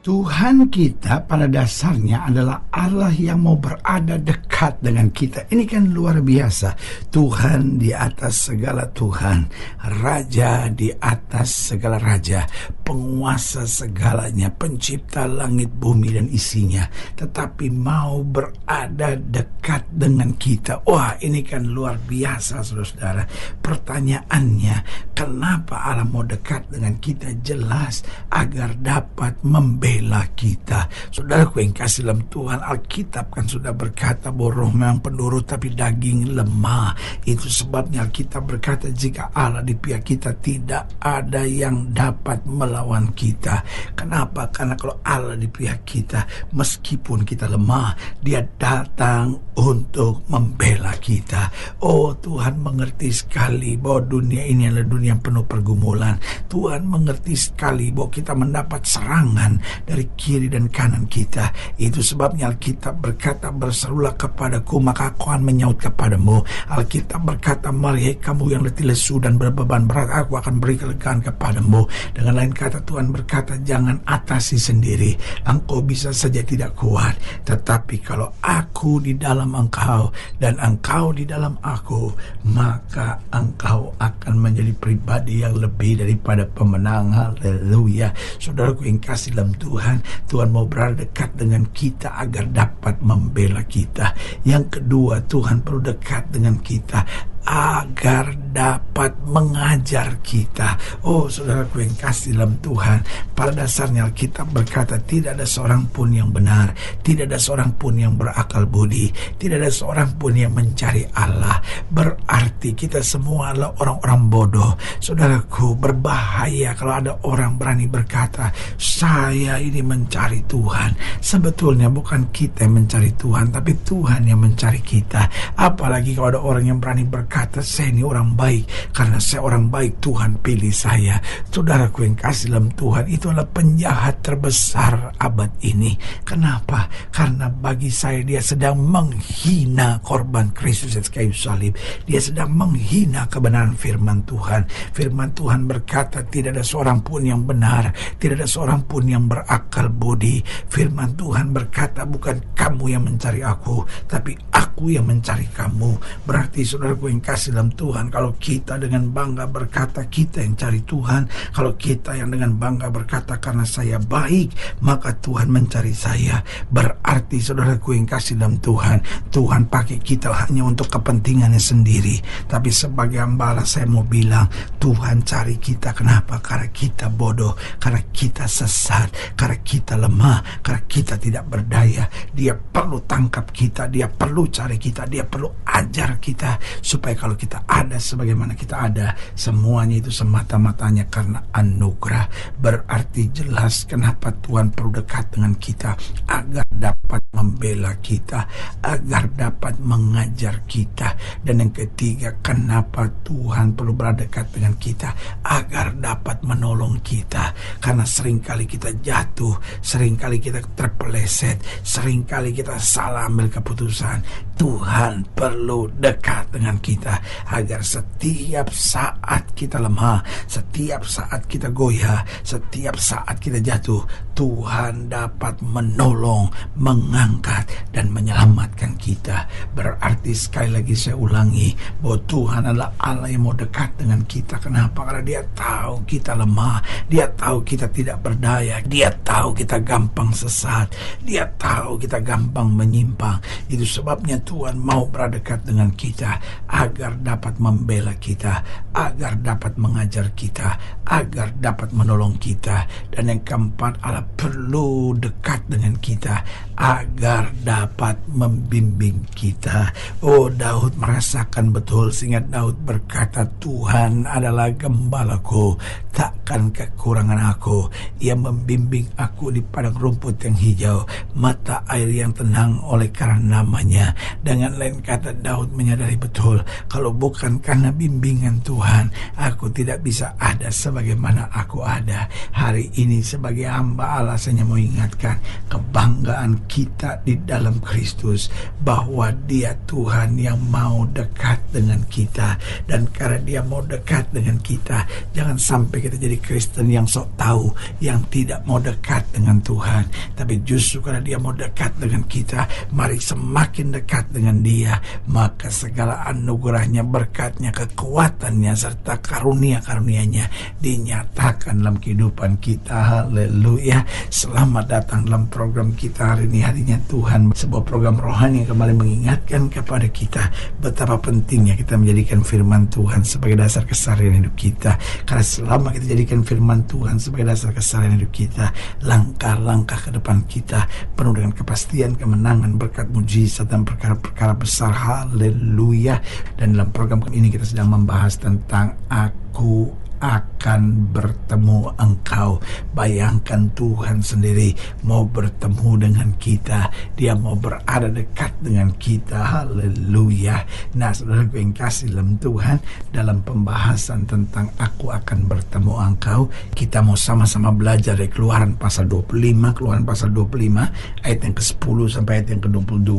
Tuhan kita pada dasarnya adalah Allah yang mau berada dekat dengan kita. Ini kan luar biasa. Tuhan di atas segala Tuhan, Raja di atas segala Raja, penguasa segalanya, pencipta langit, bumi, dan isinya. Tetapi mau berada dekat dengan kita. Wah, ini kan luar biasa, saudara-saudara. Pertanyaannya, kenapa Allah mau dekat dengan kita? Jelas agar dapat membela kita. Saudaraku yang kasih dalam Tuhan, Alkitab kan sudah berkata bahwa roh memang penurut tapi daging lemah. Itu sebabnya Alkitab berkata jika Allah di pihak kita tidak ada yang dapat melawan kita. Kenapa? Karena kalau Allah di pihak kita, meskipun kita lemah, Dia datang untuk membela kita. Oh, Tuhan mengerti sekali bahwa dunia ini adalah dunia yang penuh pergumulan. Tuhan mengerti sekali bahwa kita mendapat serangan dari kiri dan kanan kita. Itu sebabnya Alkitab berkata, berserulah kepadaku maka aku akan menyaut kepadamu. Alkitab berkata, marilah kamu yang letih lesu dan berbeban berat, aku akan beri kelegaan kepadamu. Dengan lain kata, Tuhan berkata, jangan atasi sendiri. Engkau bisa saja tidak kuat, tetapi kalau aku di dalam engkau dan engkau di dalam aku, maka engkau akan menjadi pribadi yang lebih daripada pemenang. Haleluya. Saudaraku yang kasih dalam Tuhan, Tuhan mau berada dekat dengan kita agar dapat membela kita. Yang kedua, Tuhan perlu dekat dengan kita agar dapat mengajar kita. Oh, saudaraku yang kasih dalam Tuhan, pada dasarnya Alkitab berkata tidak ada seorang pun yang benar, tidak ada seorang pun yang berakal budi, tidak ada seorang pun yang mencari Allah. Berarti kita semua adalah orang-orang bodoh. Saudaraku, berbahaya kalau ada orang berani berkata saya ini mencari Tuhan. Sebetulnya bukan kita yang mencari Tuhan, tapi Tuhan yang mencari kita. Apalagi kalau ada orang yang berani berkata saya ini orang baik, karena saya orang baik Tuhan pilih saya. Saudaraku yang kasih dalam Tuhan, itu adalah penjahat terbesar abad ini. Kenapa? Karena bagi saya dia sedang menghina korban Kristus di kayu salib. Dia sedang menghina kebenaran firman Tuhan. Firman Tuhan berkata tidak ada seorang pun yang benar, tidak ada seorang pun yang berakal budi. Firman Tuhan berkata bukan kamu yang mencari aku, tapi aku yang mencari kamu. Berarti saudaraku yang kasih dalam Tuhan, kalau kita dengan bangga berkata kita yang cari Tuhan, kalau kita yang dengan bangga berkata karena saya baik maka Tuhan mencari saya, berarti saudaraku yang kasih dalam Tuhan, Tuhan pakai kita hanya untuk kepentingannya sendiri. Tapi sebagai hamba saya mau bilang, Tuhan cari kita. Kenapa? Karena kita bodoh, karena kita sesat, karena kita lemah, karena kita tidak berdaya. Dia perlu tangkap kita, dia perlu cari kita, dia perlu ajar kita, supaya kalau kita ada sebagaimana kita ada, semuanya itu semata-matanya karena anugerah. Berarti jelas kenapa Tuhan perlu dekat dengan kita, agar dapat membela kita, agar dapat mengajar kita. Dan yang ketiga, kenapa Tuhan perlu berada dekat dengan kita, agar dapat menolong kita. Karena seringkali kita jatuh, seringkali kita terpeleset, seringkali kita salah ambil keputusan. Tuhan perlu dekat dengan kita agar setiap saat kita lemah, setiap saat kita goyah, setiap saat kita jatuh, Tuhan dapat menolong, mengangkat, dan menyelamatkan kita. Berarti sekali lagi saya ulangi bahwa Tuhan adalah Allah yang mau dekat dengan kita. Kenapa? Karena Dia tahu kita lemah, Dia tahu kita tidak berdaya, Dia tahu kita gampang sesat, Dia tahu kita gampang menyimpang. Itu sebabnya Tuhan mau berada dekat dengan kita agar dapat membela kita, agar dapat mengajar kita, agar dapat menolong kita. Dan yang keempat, Allah perlu dekat dengan kita agar dapat membimbing kita. Oh, Daud merasakan betul, sehingga Daud berkata, Tuhan adalah gembalaku, takkan kekurangan aku. Ia membimbing aku di padang rumput yang hijau, mata air yang tenang oleh karena namanya. Dengan lain kata, Daud menyadari betul, kalau bukan karena bimbingan Tuhan, aku tidak bisa ada sebagaimana aku ada. Hari ini sebagai hamba Allah, saya mau ingatkan, kebanggaan kita kita di dalam Kristus, bahwa Dia Tuhan yang mau dekat dengan kita. Dan karena Dia mau dekat dengan kita, jangan sampai kita jadi Kristen yang sok tahu, yang tidak mau dekat dengan Tuhan. Tapi justru karena Dia mau dekat dengan kita, mari semakin dekat dengan Dia, maka segala anugerahnya, berkatnya, kekuatannya, serta karunia-karunia-Nya dinyatakan dalam kehidupan kita. Haleluya. Selamat datang dalam program kita hari ini, harinya Tuhan, sebuah program rohani yang kembali mengingatkan kepada kita betapa pentingnya kita menjadikan firman Tuhan sebagai dasar keseharian hidup kita. Karena selama kita jadikan firman Tuhan sebagai dasar keseharian hidup kita, langkah-langkah ke depan kita penuh dengan kepastian, kemenangan, berkat, mujizat, dan perkara-perkara besar. Haleluya. Dan dalam program ini kita sedang membahas tentang Aku akan bertemu engkau. Bayangkan Tuhan sendiri mau bertemu dengan kita. Dia mau berada dekat dengan kita. Haleluya. Nah, saudaraku yang kasih dalam Tuhan, dalam pembahasan tentang aku akan bertemu engkau, kita mau sama-sama belajar dari Keluaran pasal 25, Keluaran pasal 25 ayat yang ke-10 sampai ayat yang ke-22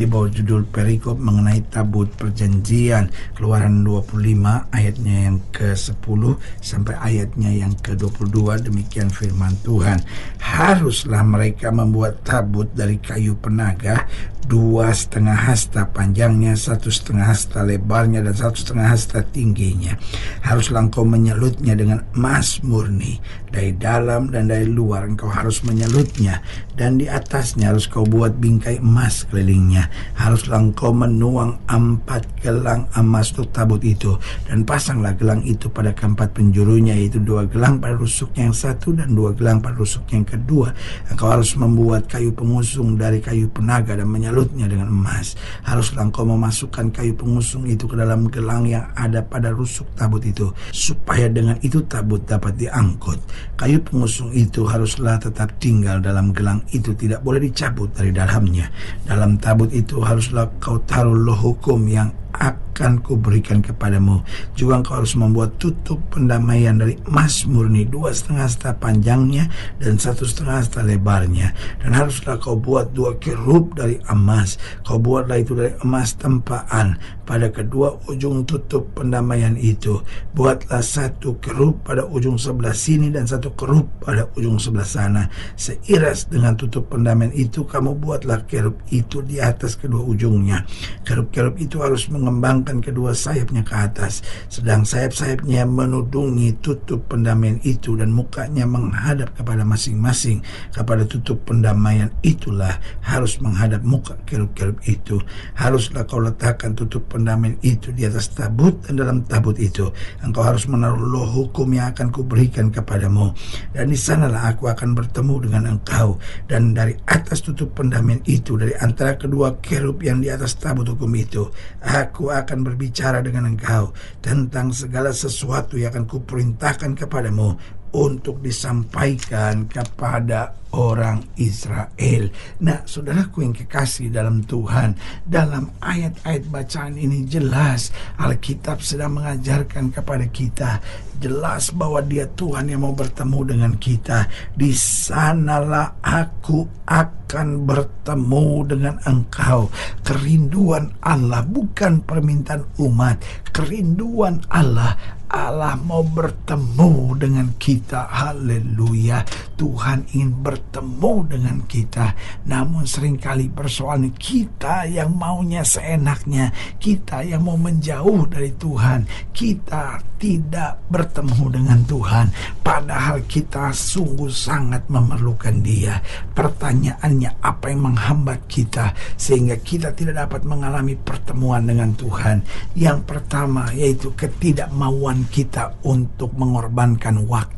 di bawah judul perikop mengenai tabut perjanjian. Keluaran 25 ayatnya yang ke-10 sampai ayatnya yang ke-22, demikian firman Tuhan. Haruslah mereka membuat tabut dari kayu penaga, 2,5 hasta panjangnya, 1,5 hasta lebarnya, dan 1,5 hasta tingginya. Haruslah engkau menyalutnya dengan emas murni, dari dalam dan dari luar engkau harus menyalutnya, dan di atasnya harus kau buat bingkai emas kelilingnya. Haruslah engkau menuang 4 gelang emas untuk tabut itu, dan pasanglah gelang itu pada keempat penjurunya, yaitu 2 gelang pada rusuknya yang satu dan 2 gelang pada rusuknya yang kedua. Engkau harus membuat kayu pengusung dari kayu penaga dan menyalutnya dengan emas. Haruslah engkau memasukkan kayu pengusung itu ke dalam gelang yang ada pada rusuk tabut itu, supaya dengan itu tabut dapat diangkut. Kayu pengusung itu haruslah tetap tinggal dalam gelang itu, tidak boleh dicabut dari dalamnya. Dalam tabut itu haruslah kau taruh loh hukum yang akan kuberikan kepadamu. Juga engkau harus membuat tutup pendamaian dari emas murni, 2,5 hasta panjangnya dan 1,5 hasta lebarnya. Dan haruslah kau buat 2 kerub dari emas. Kau buatlah itu dari emas tempaan pada kedua ujung tutup pendamaian itu. Buatlah 1 kerub pada ujung sebelah sini dan 1 kerub pada ujung sebelah sana. Seiras dengan tutup pendamaian itu, kamu buatlah kerub itu di atas kedua ujungnya. Kerub-kerub itu harus mengembangkan kedua sayapnya ke atas, sedang sayap-sayapnya menudungi tutup pendamaian itu, dan mukanya menghadap kepada masing-masing kepada tutup pendamaian itulah harus menghadap muka kerub-kerub itu. Haruslah kau letakkan tutup pendamaian itu di atas tabut, dan dalam tabut itu engkau harus menaruh loh hukum yang akan kuberikan kepadamu, dan di sanalah aku akan bertemu dengan engkau. Dan dari atas tutup pendamaian itu, dari antara kedua kerub yang di atas tabut hukum itu, aku akan berbicara dengan engkau tentang segala sesuatu yang akan kuperintahkan kepadamu untuk disampaikan kepada orang Israel. Nah, saudaraku yang kekasih dalam Tuhan, dalam ayat-ayat bacaan ini jelas Alkitab sedang mengajarkan kepada kita, jelas bahwa Dia Tuhan yang mau bertemu dengan kita. Di sanalah aku akan bertemu dengan engkau. Kerinduan Allah, bukan permintaan umat. Kerinduan Allah, Allah mau bertemu dengan kita. Haleluya. Tuhan ingin bertemu dengan kita. Namun seringkali persoalan kita yang maunya seenaknya, kita yang mau menjauh dari Tuhan, kita tidak bertemu dengan Tuhan, padahal kita sungguh sangat memerlukan Dia. Pertanyaannya, apa yang menghambat kita sehingga kita tidak dapat mengalami pertemuan dengan Tuhan? Yang pertama yaitu ketidakmauan kita untuk mengorbankan waktu.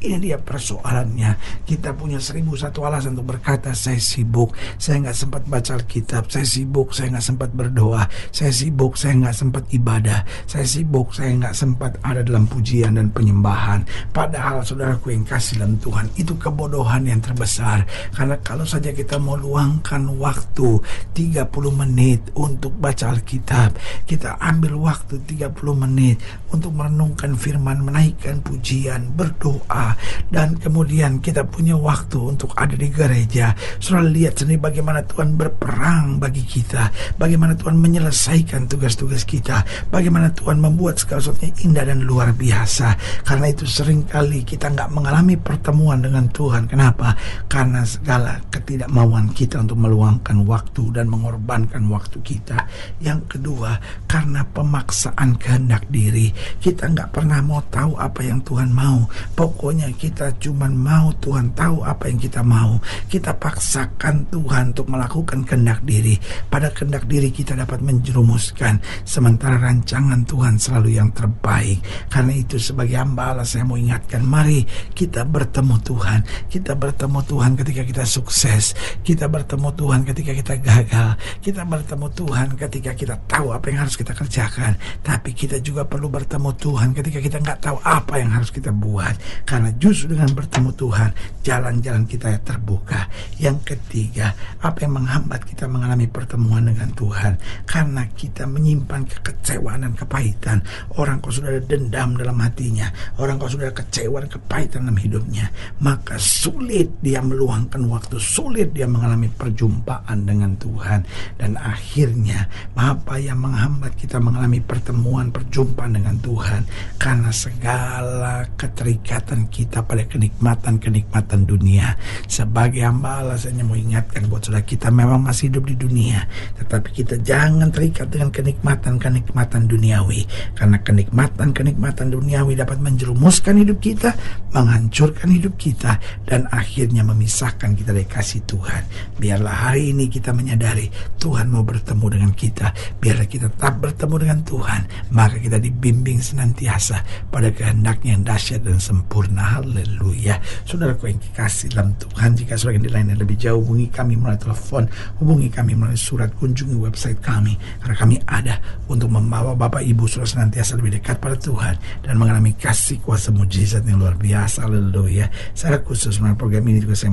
Ini dia persoalannya. Kita punya 1001 alasan untuk berkata, saya sibuk, saya nggak sempat baca Alkitab, saya sibuk, saya nggak sempat berdoa, saya sibuk, saya nggak sempat ibadah, saya sibuk, saya nggak sempat ada dalam pujian dan penyembahan. Padahal saudaraku yang kasih dalam Tuhan, itu kebodohan yang terbesar. Karena kalau saja kita mau luangkan waktu 30 menit untuk baca Alkitab, kita ambil waktu 30 menit untuk merenungkan firman, menaikkan pujian, berdoa, dan kemudian kita punya waktu untuk ada di gereja. Saudara lihat sendiri bagaimana Tuhan berperang bagi kita, bagaimana Tuhan menyelesaikan tugas-tugas kita, bagaimana Tuhan membuat segala sesuatunya indah dan luar biasa. Karena itu seringkali kita nggak mengalami pertemuan dengan Tuhan. Kenapa? Karena segala ketidakmauan kita untuk meluangkan waktu dan mengorbankan waktu kita. Yang kedua, karena pemaksaan kehendak diri. Kita nggak pernah mau tahu apa yang Tuhan mau. Pokoknya kita cuman mau Tuhan tahu apa yang kita mau. Kita paksakan Tuhan untuk melakukan kehendak diri. Pada kehendak diri kita dapat menjerumuskan, sementara rancangan Tuhan selalu yang terbaik. Karena itu sebagai hamba Allah saya mau ingatkan, mari kita bertemu Tuhan. Kita bertemu Tuhan ketika kita sukses. Kita bertemu Tuhan ketika kita gagal. Kita bertemu Tuhan ketika kita tahu apa yang harus kita kerjakan. Tapi kita juga perlu bertemu Tuhan ketika kita nggak tahu apa yang harus kita buat. Karena justru dengan bertemu Tuhan, jalan-jalan kita terbuka. Yang ketiga, apa yang menghambat kita mengalami pertemuan dengan Tuhan? Karena kita menyimpan kekecewaan dan kepahitan. Orang kalau sudah ada dendam dalam hatinya, orang kalau sudah ada kecewa dan kepahitan dalam hidupnya, maka sulit dia meluangkan waktu, sulit dia mengalami perjumpaan dengan Tuhan. Dan akhirnya, apa yang menghambat kita mengalami pertemuan, perjumpaan dengan Tuhan? Karena segala keterikatan kita pada kenikmatan-kenikmatan dunia. Sebagai hamba Allah, saya mau ingatkan buat saudara, kita memang masih hidup di dunia, tetapi kita jangan terikat dengan kenikmatan-kenikmatan duniawi. Karena kenikmatan-kenikmatan duniawi dapat menjerumuskan hidup kita, menghancurkan hidup kita, dan akhirnya memisahkan kita dari kasih Tuhan. Biarlah hari ini kita menyadari Tuhan mau bertemu dengan kita. Biarlah kita tetap bertemu dengan Tuhan, maka kita dibimbing senantiasa pada kehendaknya yang dahsyat dan sempurna. Haleluya. Saudaraku yang kekasih dalam Tuhan, jika saudara yang lain yang lebih jauh, hubungi kami melalui telepon, hubungi kami melalui surat, kunjungi website kami, karena kami ada untuk membawa Bapak Ibu saudara senantiasa lebih dekat pada Tuhan dan mengalami kasih kuasa mujizat yang luar biasa. Haleluya. Secara khusus melalui program ini juga saya